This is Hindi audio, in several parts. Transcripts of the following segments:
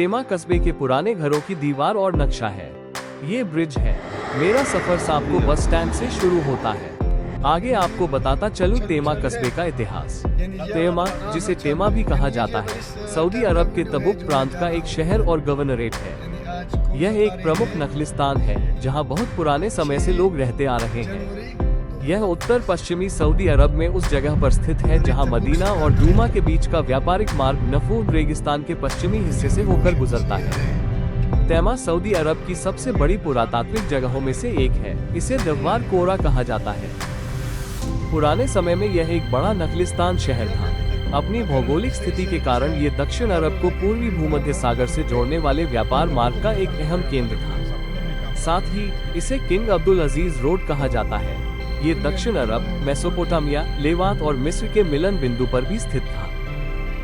तेमा कस्बे के पुराने घरों की दीवार और नक्शा है। ये ब्रिज है। मेरा सफर सांपको बस स्टैंड से शुरू होता है। आगे आपको बताता चलूं तेमा कस्बे का इतिहास। तेमा, जिसे तेमा भी कहा जाता है, सऊदी अरब के तबुक प्रांत का एक शहर और गवर्नरेट है। यह एक प्रमुख नखलिस्तान है जहां बहुत पुराने समय से लोग रहते आ रहे हैं। यह उत्तर पश्चिमी सऊदी अरब में उस जगह पर स्थित है जहां मदीना और दूमा के बीच का व्यापारिक मार्ग नफूद रेगिस्तान के पश्चिमी हिस्से से होकर गुजरता है। तेमा सऊदी अरब की सबसे बड़ी पुरातात्विक जगहों में से एक है। इसे दरबार कोरा कहा जाता है। पुराने समय में यह एक बड़ा नखलिस्तान शहर था। अपनी भौगोलिक स्थिति के कारण ये दक्षिण अरब को पूर्वी भूमध्य सागर से जोड़ने वाले व्यापार मार्ग का एक अहम केंद्र था। साथ ही इसे किंग अब्दुल अजीज रोड कहा जाता है। ये दक्षिण अरब, मेसोपोटामिया, लेवांत और मिस्र के मिलन बिंदु पर भी स्थित था।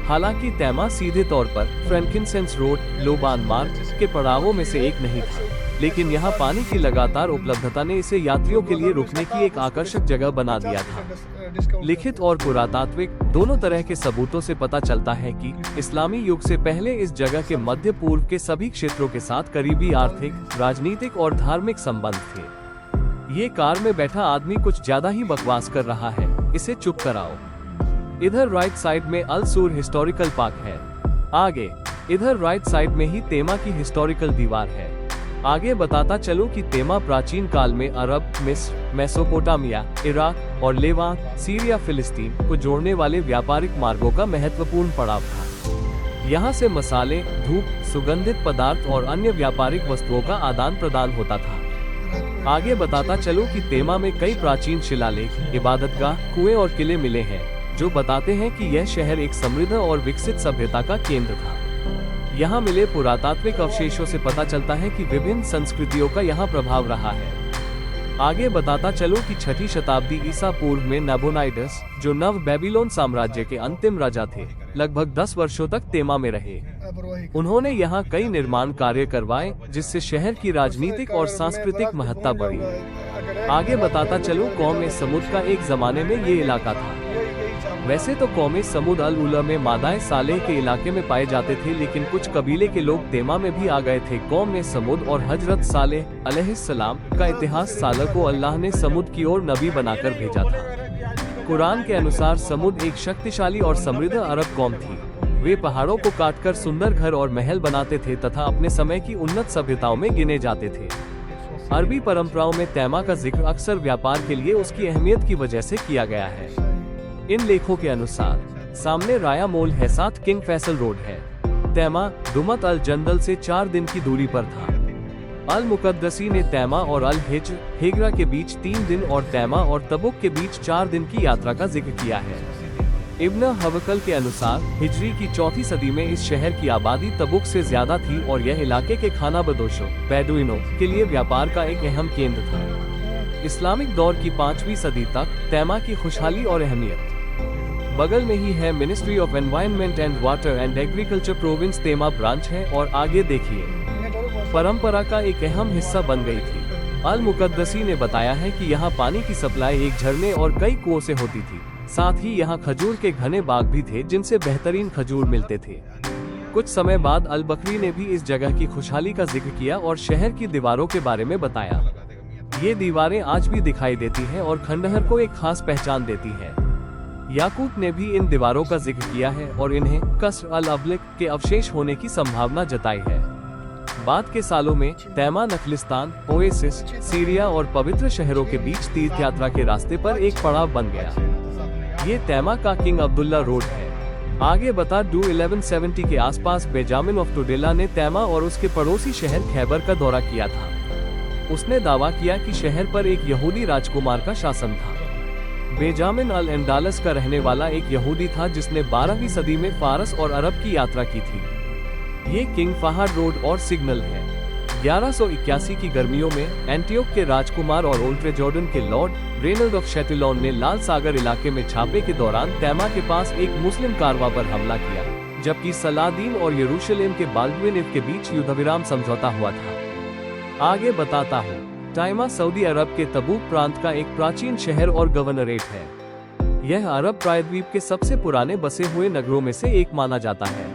हालांकि तेमा सीधे तौर पर फ्रैंकिनसेंस रोड, लोबान मार्ग के पड़ावों में से एक नहीं था, लेकिन यहाँ पानी की लगातार उपलब्धता ने इसे यात्रियों के लिए रुकने की एक आकर्षक जगह बना दिया था। लिखित और पुरातात्विक दोनों तरह के सबूतों से पता चलता है कि इस्लामी युग से पहले इस जगह के मध्य पूर्व के सभी क्षेत्रों के साथ करीबी आर्थिक, राजनीतिक और धार्मिक संबंध थे। ये कार में बैठा आदमी कुछ ज्यादा ही बकवास कर रहा है, इसे चुप कराओ। इधर राइट साइड में अल सूर हिस्टोरिकल पार्क है। आगे इधर राइट साइड में ही तेमा की हिस्टोरिकल दीवार है। आगे बताता चलूं कि तेमा प्राचीन काल में अरब, मिस्र, मेसोपोटामिया, इराक और लेवांत, सीरिया, फिलिस्तीन को जोड़ने वाले व्यापारिक मार्गों का महत्वपूर्ण पड़ाव था। यहाँ से मसाले, धूप, सुगंधित पदार्थ और अन्य व्यापारिक वस्तुओं का आदान प्रदान होता था। आगे बताता चलूं कि तेमा में कई प्राचीन शिलालेख, इबादतगाह, कुएं और किले मिले हैं, जो बताते हैं कि यह शहर एक समृद्ध और विकसित सभ्यता का केंद्र था। यहाँ मिले पुरातात्विक अवशेषों से पता चलता है कि विभिन्न संस्कृतियों का यहाँ प्रभाव रहा है। आगे बताता चलूं कि 6ठी शताब्दी ईसा पूर्व में नबोनाइडस, जो नव बेबीलोन साम्राज्य के अंतिम राजा थे, लगभग 10 वर्षों तक तेमा में रहे। उन्होंने यहाँ कई निर्माण कार्य करवाए, जिससे शहर की राजनीतिक और सांस्कृतिक महत्ता बढ़ी। आगे बताता चलूं कौम समुद का एक जमाने में ये इलाका था। वैसे तो कौम समुद अल उला में मादाए सालेह के इलाके में पाए जाते थे, लेकिन कुछ कबीले के लोग तेमा में भी आ गए थे। कौम समुद और हजरत सालेह अलैहिस्सलाम का इतिहास सालह को अल्लाह ने समुद की ओर नबी बनाकर भेजा था। कुरान के अनुसार समुद एक शक्तिशाली और समृद्ध अरब कौम थी। वे पहाड़ों को काटकर सुंदर घर और महल बनाते थे तथा अपने समय की उन्नत सभ्यताओं में गिने जाते थे। अरबी परंपराओं में तेमा का जिक्र अक्सर व्यापार के लिए उसकी अहमियत की वजह से किया गया है। इन लेखों के अनुसार सामने राया मोल है, साथ किंग फैसल रोड है। तेमा दुमत अल जंदल से 4 दिन की दूरी पर था। अल मुकद्दसी ने तेमा और अल हिजरा के बीच 3 दिन और तेमा और तबुक के बीच 4 दिन की यात्रा का जिक्र किया है। इब्न हवकल के अनुसार हिजरी की 4वीं सदी में इस शहर की आबादी तबुक से ज्यादा थी और यह इलाके के खानाबदोशों, बेदुइनों के लिए व्यापार का एक अहम केंद्र था। इस्लामिक दौर की 5वीं सदी तक तेमा की खुशहाली और अहमियत। बगल में ही है ministry of environment and water and agriculture province तेमा ब्रांच है और आगे देखिए परंपरा का एक अहम हिस्सा बन गई थी। अल मुकद्दसी ने बताया है कि यहाँ पानी की सप्लाई एक झरने और कई कुओं से होती थी। साथ ही यहाँ खजूर के घने बाग भी थे, जिनसे बेहतरीन खजूर मिलते थे। कुछ समय बाद अल बकरी ने भी इस जगह की खुशहाली का जिक्र किया और शहर की दीवारों के बारे में बताया। ये दीवारें आज भी दिखाई देती हैं और खंडहर को एक खास पहचान देती हैं। याकूब ने भी इन दीवारों का जिक्र किया है और इन्हें कसर अल अबलिक के अवशेष होने की संभावना जताई है। बाद के सालों में तेमा नखलिस्तान, ओएसिस, सीरिया और पवित्र शहरों के बीच तीर्थ यात्रा के रास्ते पर एक पड़ाव बन गया। ये तेमा का किंग अब्दुल्ला रोड है। आगे बता 1170 के आसपास बेंजामिन ऑफ टुडेला ने तेमा और उसके पड़ोसी शहर खैबर का दौरा किया था। उसने दावा किया कि शहर पर एक यहूदी राजकुमार का शासन था। बेंजामिन अल एंडालस का रहने वाला एक यहूदी था जिसने 12वीं सदी में फारस और अरब की यात्रा की थी। ये किंग फहाद रोड और सिग्नल है। 1181 की गर्मियों में एंटियोक के राजकुमार और ओल्ट्रे जॉर्डन के लॉर्ड रेनल्ड ऑफ शेटिलॉन ने लाल सागर इलाके में छापे के दौरान तेमा के पास एक मुस्लिम कारवां पर हमला किया, जबकि सलादीन और यरूशलेम के बाल्डविन के बीच युद्धविराम समझौता हुआ था। आगे बताता हूँ। तेमा सऊदी अरब के तबूक प्रांत का एक प्राचीन शहर और गवर्नरेट है। यह अरब प्रायद्वीप के सबसे पुराने बसे हुए नगरों में से एक माना जाता है।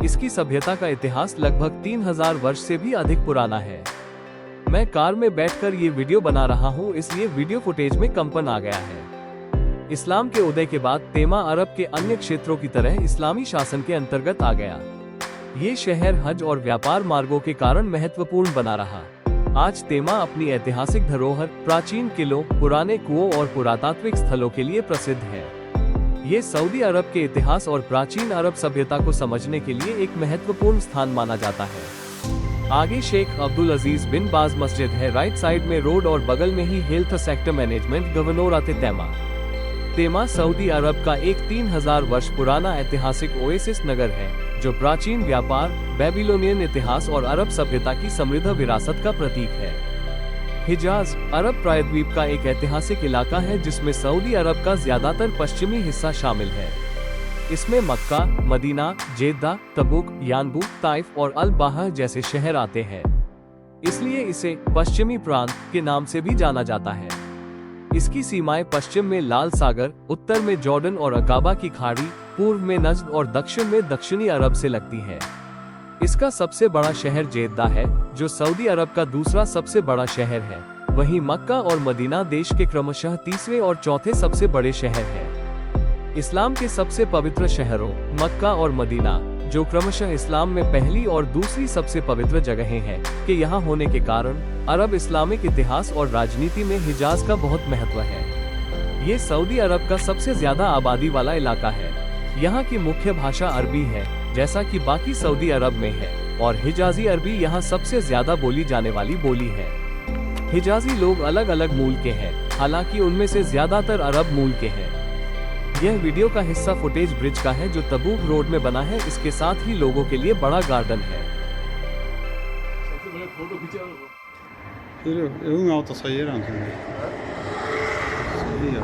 इसकी सभ्यता का इतिहास लगभग 3000 वर्ष से भी अधिक पुराना है। मैं कार में बैठकर ये वीडियो बना रहा हूँ, इसलिए वीडियो फुटेज में कंपन आ गया है। इस्लाम के उदय के बाद तेमा अरब के अन्य क्षेत्रों की तरह इस्लामी शासन के अंतर्गत आ गया। ये शहर हज और व्यापार मार्गों के कारण महत्वपूर्ण बना रहा। आज तेमा अपनी ऐतिहासिक धरोहर, प्राचीन किलों, पुराने कुओं और पुरातात्विक स्थलों के लिए प्रसिद्ध है। ये सऊदी अरब के इतिहास और प्राचीन अरब सभ्यता को समझने के लिए एक महत्वपूर्ण स्थान माना जाता है। आगे शेख अब्दुल अजीज बिन बाज मस्जिद है, राइट साइड में रोड और बगल में ही हेल्थ सेक्टर मैनेजमेंट गवर्नोरात तेमा। तेमा सऊदी अरब का एक 3000 वर्ष पुराना ऐतिहासिक ओएसिस नगर है, जो प्राचीन व्यापार, बेबीलोनियन इतिहास और अरब सभ्यता की समृद्ध विरासत का प्रतीक है। हिजाज अरब प्रायद्वीप का एक ऐतिहासिक इलाका है जिसमें सऊदी अरब का ज्यादातर पश्चिमी हिस्सा शामिल है। इसमें मक्का, मदीना, जेद्दा, तबुक, यानबू, ताइफ और अल बाह जैसे शहर आते हैं। इसलिए इसे पश्चिमी प्रांत के नाम से भी जाना जाता है। इसकी सीमाएं पश्चिम में लाल सागर, उत्तर में जॉर्डन और अकाबा की खाड़ी, पूर्व में नज्द और दक्षिण में दक्षिणी अरब से लगती है। इसका सबसे बड़ा शहर जेद्दा है, जो सऊदी अरब का दूसरा सबसे बड़ा शहर है। वहीं मक्का और मदीना देश के क्रमशः तीसरे और चौथे सबसे बड़े शहर हैं। इस्लाम के सबसे पवित्र शहरों मक्का और मदीना, जो क्रमशः इस्लाम में पहली और दूसरी सबसे पवित्र जगहें हैं, के यहाँ होने के कारण अरब इस्लामिक इतिहास और राजनीति में हिजाज का बहुत महत्व है। ये सऊदी अरब का सबसे ज्यादा आबादी वाला इलाका है। यहाँ की मुख्य भाषा अरबी है, जैसा कि बाकी सऊदी अरब में है, और हिजाजी अरबी यहाँ सबसे ज्यादा बोली जाने वाली बोली है। हिजाजी लोग अलग अलग मूल के हैं, हालांकि उनमें से ज्यादातर अरब मूल के हैं। यह वीडियो का हिस्सा फुटेज ब्रिज का है, जो तबूक रोड में बना है। इसके साथ ही लोगों के लिए बड़ा गार्डन है। सही है।